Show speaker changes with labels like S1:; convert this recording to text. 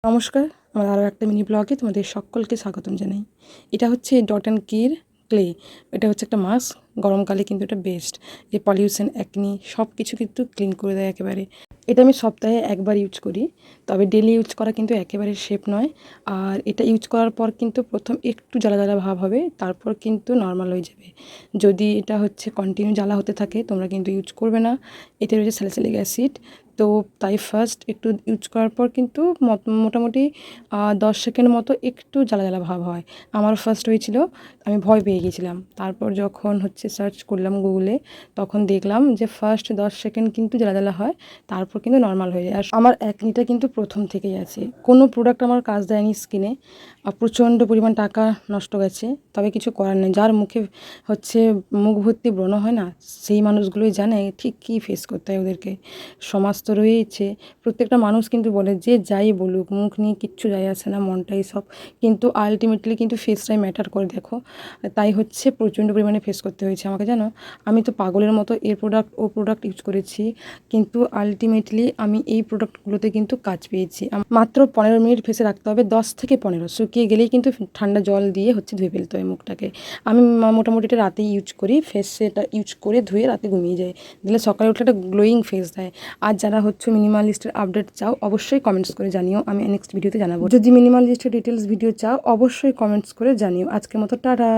S1: নমস্কার, আমার আরও একটা মিনি ব্লগে তোমাদের সকলকে স্বাগতম জানাই। এটা হচ্ছে ডট অ্যান্ড কির ক্লে। এটা হচ্ছে একটা মাস্ক, গরমকালে কিন্তু এটা বেস্ট। যে পলিউশন, অ্যাকনি সব কিছু কিন্তু ক্লিন করে দেয় একেবারে। এটা আমি সপ্তাহে একবার ইউজ করি, তবে ডেলি ইউজ করা কিন্তু একেবারে সেফ নয়। আর এটা ইউজ করার পর কিন্তু প্রথম একটু জ্বালা জ্বালা ভাব হবে, তারপর কিন্তু নর্মাল হয়ে যাবে। যদি এটা হচ্ছে কন্টিনিউ জ্বালা হতে থাকে তোমরা কিন্তু ইউজ করবে না। এতে রয়েছে স্যালিসিলিক অ্যাসিড। তো তাই ফার্স্ট একটু ইউজ করার পর কিন্তু মোটামুটি 10 সেকেন্ড মতো একটু জ্বালা জ্বালা ভাব হয়। আমার ফার্স্ট হয়েছিল, আমি ভয় পেয়ে গিয়েছিলাম। তারপর যখন হচ্ছে সার্চ করলাম গুগলে, তখন দেখলাম যে ফার্স্ট 10 সেকেন্ড কিন্তু জ্বালা জ্বালা হয়, তারপর কিন্তু নর্মাল হয়ে যায়। আর আমার অ্যাকনিটা কিন্তু প্রথম থেকেই আছে, কোনো প্রোডাক্ট আমার কাজ দেয়নি স্কিনে। প্রচণ্ড পরিমাণ টাকা নষ্ট গেছে, তবে কিছু করার নেই। যার মুখে হচ্ছে মুখ ভর্তি ব্রণ হয় না, সেই মানুষগুলোই জানে ঠিক কী ফেস করতে হয় ওদেরকে। সমাজ তো রয়েছে, প্রত্যেকটা মানুষ কিন্তু বলে যে যাই বলুক, মুখ নিয়ে কিচ্ছু যায় আসে না, মনটাই সব। কিন্তু আলটিমেটলি কিন্তু ফেসটাই ম্যাটার করে, দেখো। তাই হচ্ছে প্রচণ্ড পরিমাণে ফেস করতে হয়েছে আমাকে, জানো। আমি তো পাগলের মতো এ প্রোডাক্ট ও প্রোডাক্ট ইউজ করেছি, কিন্তু আলটিমেটলি আমি এই প্রোডাক্টগুলোতে কিন্তু কাজ পেয়েছি। মাত্র 15 মিনিট ফেসে রাখতে হবে, 10 থেকে 15, শুকিয়ে গেলেই কিন্তু ঠান্ডা জল দিয়ে হচ্ছে ধুয়ে ফেলতে হয় মুখটাকে। আমি মোটামুটি এটা রাতেই ইউজ করি, ফেসে এটা ইউজ করে ধুয়ে রাতে ঘুমিয়ে যাই, দিলে সকালে উঠলে একটা গ্লোয়িং ফেস দেয়। আর যারা হচ্ছে মিনিমালিস্টের আপডেট চাও, অবশ্যই কমেন্টস করে জানিও, আমি নেক্সট ভিডিওতে জানাবো। যদি মিনিমালিস্টের ডিটেলস ভিডিও চাও, অবশ্যই কমেন্টস করে জানিও। আজকের মতো টাটা।